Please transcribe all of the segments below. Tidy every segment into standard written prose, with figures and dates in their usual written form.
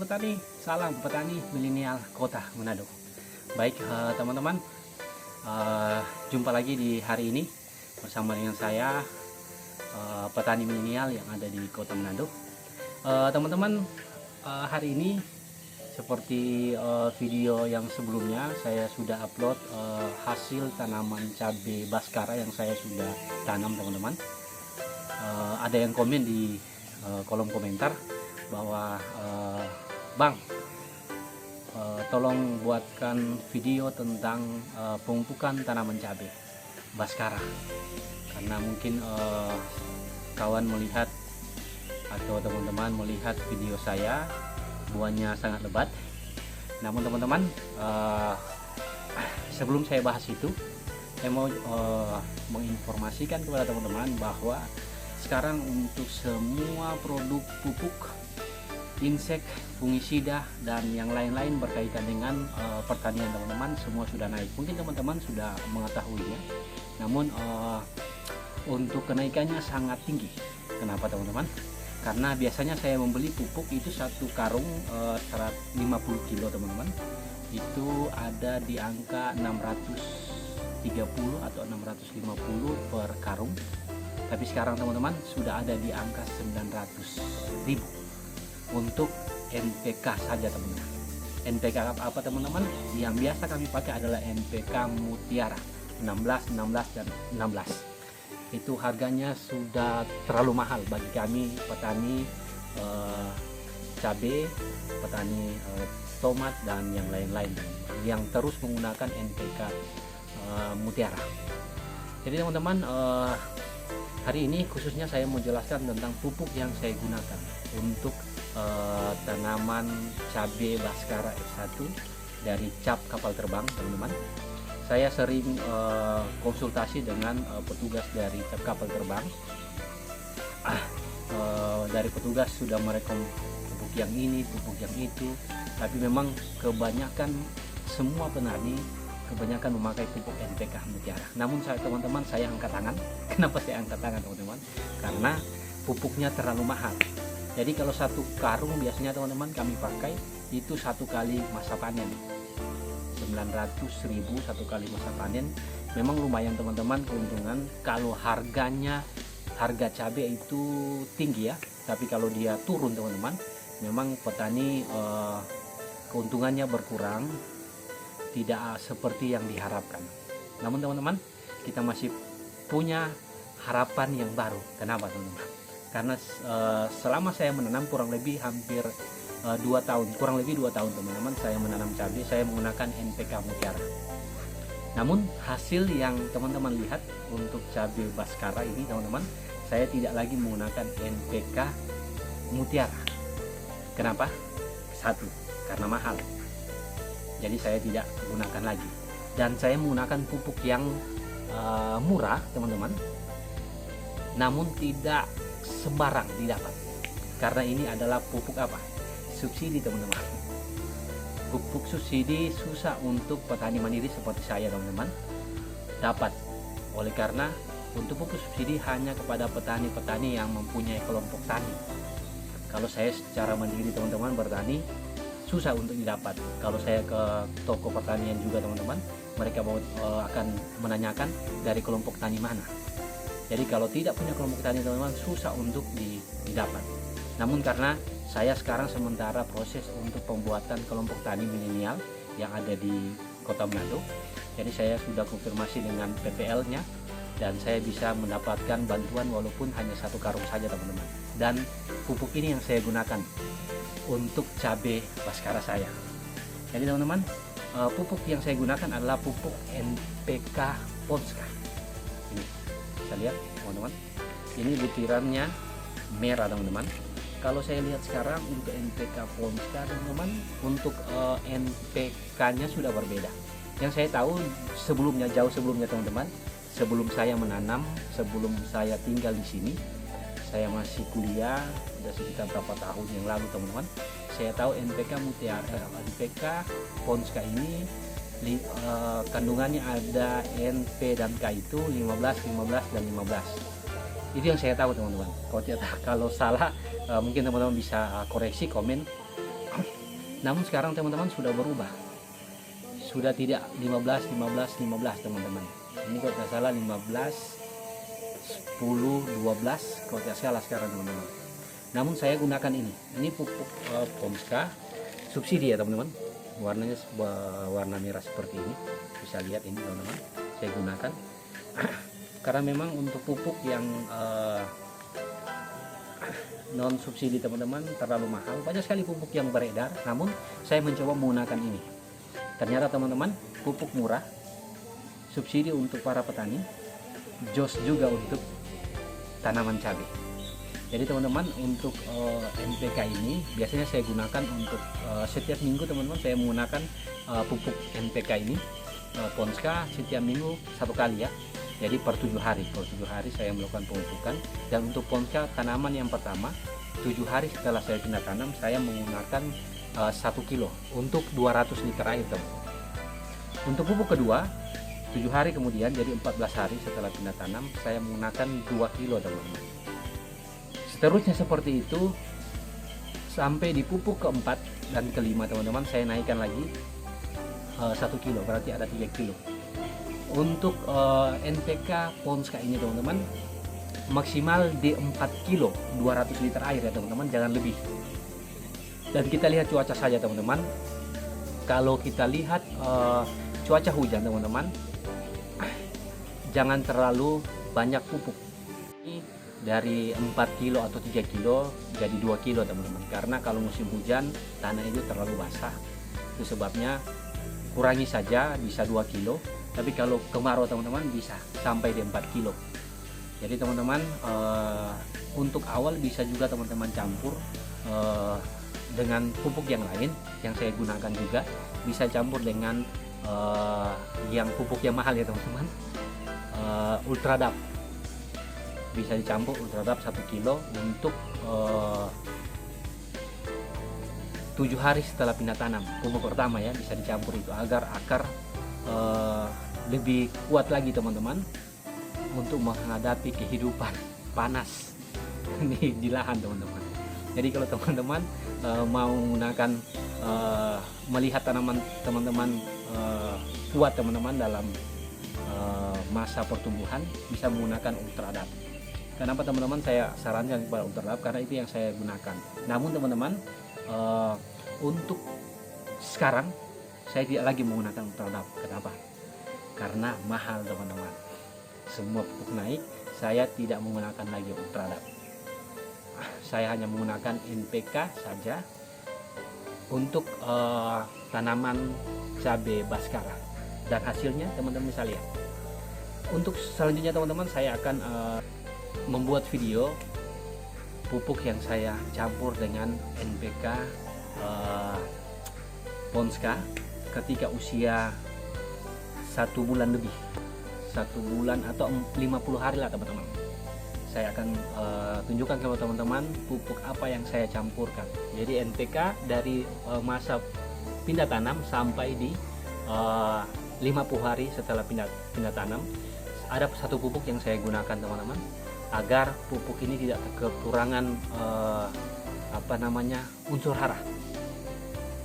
petani, salam petani milenial kota Manado. Baik teman-teman, jumpa lagi di hari ini bersama dengan saya, petani milenial yang ada di kota Manado. Teman-teman, hari ini seperti video yang sebelumnya saya sudah upload hasil tanaman cabai Baskara yang saya sudah tanam, teman-teman. Ada yang komen di kolom komentar bahwa Bang, tolong buatkan video tentang pemupukan tanaman cabai Baskara, karena mungkin kawan melihat atau teman-teman melihat video saya buahnya sangat lebat. Namun teman-teman, sebelum saya bahas itu, saya mau menginformasikan kepada teman-teman bahwa sekarang untuk semua produk pupuk, insek, fungisida, dan yang lain-lain berkaitan dengan pertanian, teman-teman, semua sudah naik. Mungkin teman-teman sudah mengetahuinya, namun untuk kenaikannya sangat tinggi. Kenapa teman-teman? Karena biasanya saya membeli pupuk itu satu karung 150 kilo, teman-teman, itu ada di angka 630 atau 650 per karung. Tapi sekarang teman-teman sudah ada di angka 900.000 untuk NPK saja, teman-teman. NPK apa teman-teman? Yang biasa kami pakai adalah NPK Mutiara 16, 16 dan 16. Itu harganya sudah terlalu mahal bagi kami petani cabai, petani tomat dan yang lain-lain yang terus menggunakan NPK Mutiara. Jadi teman-teman, hari ini khususnya saya mau jelaskan tentang pupuk yang saya gunakan untuk tanaman cabai Baskara F1 dari cap kapal terbang, teman-teman. Saya sering konsultasi dengan petugas dari cap kapal terbang. Dari petugas sudah merekom pupuk yang ini, pupuk yang itu, tapi memang kebanyakan semua petani kebanyakan memakai pupuk NPK Mutiara. Namun saya, teman-teman, saya angkat tangan. Kenapa saya angkat tangan, teman-teman? Karena pupuknya terlalu mahal. Jadi kalau satu karung biasanya teman-teman kami pakai itu satu kali masa panen 900.000 satu kali masa panen. Memang lumayan teman-teman keuntungan kalau harga cabai itu tinggi ya. Tapi kalau dia turun teman-teman, memang petani keuntungannya berkurang, tidak seperti yang diharapkan. Namun teman-teman, kita masih punya harapan yang baru. Kenapa teman-teman? Karena selama saya menanam kurang lebih hampir 2 tahun, kurang lebih 2 tahun teman-teman, saya menanam cabai, saya menggunakan NPK Mutiara. Namun hasil yang teman-teman lihat untuk cabai Baskara ini, teman-teman, saya tidak lagi menggunakan NPK Mutiara. Kenapa? Satu, karena mahal. Jadi saya tidak gunakan lagi, dan saya menggunakan pupuk yang murah, teman-teman, namun tidak sembarang didapat, karena ini adalah pupuk apa? Subsidi, teman-teman. Pupuk subsidi susah untuk petani mandiri seperti saya, teman-teman, dapat. Oleh karena untuk pupuk subsidi hanya kepada petani-petani yang mempunyai kelompok tani. Kalau saya secara mandiri, teman-teman, bertani susah untuk didapat. Kalau saya ke toko pertanian juga, teman-teman, mereka akan menanyakan dari kelompok tani mana. Jadi kalau tidak punya kelompok tani, teman-teman, susah untuk didapat. Namun karena saya sekarang sementara proses untuk pembuatan kelompok tani milenial yang ada di kota Manado, jadi saya sudah konfirmasi dengan PPL-nya dan saya bisa mendapatkan bantuan walaupun hanya satu karung saja, teman-teman. Dan pupuk ini yang saya gunakan untuk cabai Baskara saya. Jadi teman-teman, pupuk yang saya gunakan adalah pupuk NPK Ponska. Ini bisa lihat, teman-teman, ini butirannya merah, teman-teman. Kalau saya lihat sekarang untuk NPK Ponska, teman-teman, untuk NPK-nya sudah berbeda. Yang saya tahu sebelumnya, jauh sebelumnya, teman-teman, sebelum saya menanam, sebelum saya tinggal di sini, saya masih kuliah, sudah sekitar berapa tahun yang lalu, teman-teman, saya tahu NPK Mutiara, NPK Ponska ini kandungannya ada NP dan K itu 15, 15 dan 15. Itu yang saya tahu, teman-teman. Kalau salah mungkin teman-teman bisa koreksi komen. Namun sekarang teman-teman sudah berubah, sudah tidak 15 15 15 teman-teman. Ini kalau tidak salah 15 10 12 kalau tidak salah sekarang teman-teman. Namun saya gunakan ini pupuk Ponska subsidi ya teman-teman. Warnanya warna merah seperti ini, bisa lihat ini teman-teman. Saya gunakan karena memang untuk pupuk yang non subsidi teman-teman terlalu mahal. Banyak sekali pupuk yang beredar, namun saya mencoba menggunakan ini. Ternyata teman-teman, pupuk murah, subsidi untuk para petani, jos juga untuk tanaman cabai. Jadi teman-teman, untuk NPK ini biasanya saya gunakan untuk setiap minggu teman-teman, saya menggunakan pupuk NPK ini Ponska setiap minggu 1 kali ya. Jadi per 7 hari saya melakukan pemupukan. Dan untuk Ponska tanaman yang pertama 7 hari setelah saya pindah tanam, saya menggunakan 1 kilo untuk 200 liter air teman-teman. Untuk pupuk kedua 7 hari kemudian, jadi 14 hari setelah pindah tanam, saya menggunakan 2 kilo teman-teman. Seterusnya seperti itu sampai di pupuk keempat dan kelima teman-teman, saya naikkan lagi 1 kilo, berarti ada 3 kilo. Untuk NPK Ponska ini teman-teman maksimal di 4 kilo 200 liter air ya teman-teman, jangan lebih. Dan kita lihat cuaca saja teman-teman. Kalau kita lihat cuaca hujan teman-teman, jangan terlalu banyak pupuk. Dari 4 kilo atau 3 kilo jadi 2 kilo teman-teman, karena kalau musim hujan tanah itu terlalu basah. Itu sebabnya kurangi saja, bisa 2 kilo, tapi kalau kemarau teman-teman bisa sampai di 4 kilo. Jadi teman-teman, untuk awal bisa juga teman-teman campur dengan pupuk yang lain yang saya gunakan juga, bisa campur dengan yang pupuk yang mahal ya teman-teman, Ultradap. Bisa dicampur Ultradap 1 kilo untuk 7 hari setelah pindah tanam. Pupuk pertama ya, bisa dicampur itu agar akar lebih kuat lagi teman-teman untuk menghadapi kehidupan panas di lahan teman-teman. Jadi kalau teman-teman mau menggunakan melihat tanaman teman-teman kuat teman-teman dalam masa pertumbuhan, bisa menggunakan Ultradap. Kenapa teman-teman saya sarankan kepada Ultradap? Karena itu yang saya gunakan. Namun teman-teman, untuk sekarang saya tidak lagi menggunakan Ultradap. Kenapa? Karena mahal teman-teman. Semua pupuk naik, saya tidak menggunakan lagi Ultradap. Saya hanya menggunakan NPK saja untuk tanaman cabai Baskara. Dan hasilnya teman-teman bisa lihat. Untuk selanjutnya teman-teman, saya akan membuat video pupuk yang saya campur dengan NPK Ponska ketika usia 1 bulan lebih, 1 bulan atau 50 hari lah teman-teman. Saya akan tunjukkan kepada teman-teman pupuk apa yang saya campurkan. Jadi NPK dari masa pindah tanam sampai di 50 hari setelah pindah tanam, ada satu pupuk yang saya gunakan teman-teman, agar pupuk ini tidak kekurangan unsur hara.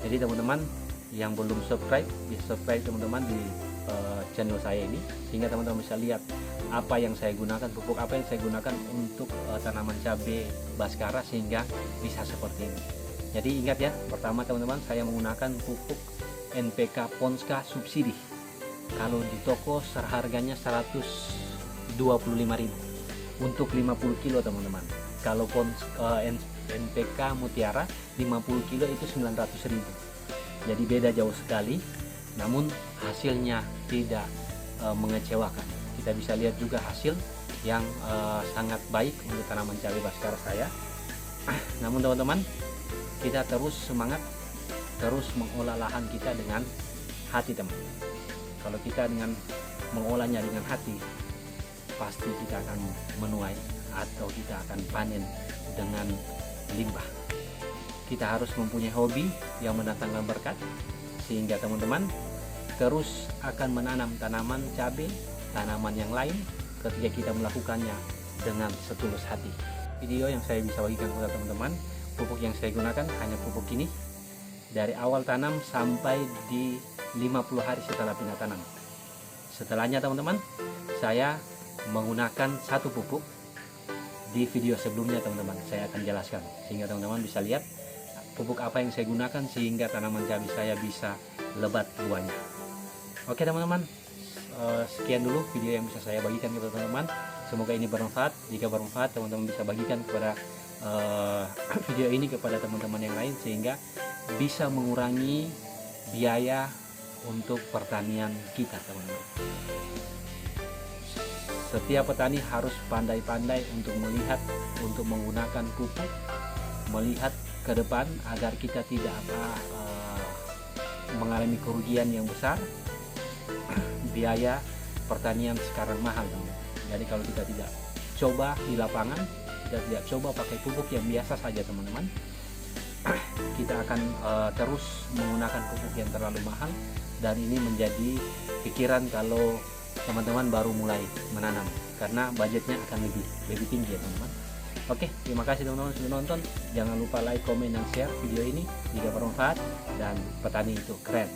Jadi teman-teman yang belum subscribe, bisa subscribe teman-teman di channel saya ini, sehingga teman-teman bisa lihat apa yang saya gunakan, pupuk apa yang saya gunakan untuk tanaman cabai Baskara, sehingga bisa seperti ini. Jadi ingat ya, pertama teman-teman, saya menggunakan pupuk NPK Ponska subsidi. Kalau di toko harganya 125.000 untuk 50 kilo teman-teman. Kalau NPK Mutiara 50 kilo itu 900.000. Jadi beda jauh sekali, namun hasilnya tidak mengecewakan. Kita bisa lihat juga hasil yang sangat baik untuk tanaman cabai Baskara saya. Namun teman-teman, kita terus semangat, terus mengolah lahan kita dengan hati teman. Kalau kita dengan mengolahnya dengan hati, pasti kita akan menuai atau kita akan panen dengan limbah. Kita harus mempunyai hobi yang mendatangkan berkat, sehingga teman-teman terus akan menanam tanaman cabai, tanaman yang lain ketika kita melakukannya dengan setulus hati. Video yang saya bisa bagikan kepada teman-teman, pupuk yang saya gunakan hanya pupuk ini dari awal tanam sampai di 50 hari setelah pindah tanam. Setelahnya teman-teman, saya menggunakan satu pupuk. Di video sebelumnya teman-teman saya akan jelaskan, sehingga teman-teman bisa lihat pupuk apa yang saya gunakan sehingga tanaman cabai saya bisa lebat buahnya. Oke teman-teman, sekian dulu video yang bisa saya bagikan kepada teman-teman. Semoga ini bermanfaat. Jika bermanfaat, teman-teman bisa bagikan kepada video ini kepada teman-teman yang lain, sehingga bisa mengurangi biaya untuk pertanian kita teman-teman. Setiap petani harus pandai-pandai untuk melihat, untuk menggunakan pupuk, melihat ke depan agar kita tidak mengalami kerugian yang besar. Biaya pertanian sekarang mahal teman-teman. Jadi kalau kita tidak coba di lapangan, kita tidak coba pakai pupuk yang biasa saja teman-teman, kita akan terus menggunakan pupuk yang terlalu mahal, dan ini menjadi pikiran kalau teman-teman baru mulai menanam, karena budgetnya akan lebih tinggi ya teman-teman. Oke, terima kasih teman-teman sudah nonton. Jangan lupa like, komen, dan share video ini jika bermanfaat, dan petani itu keren.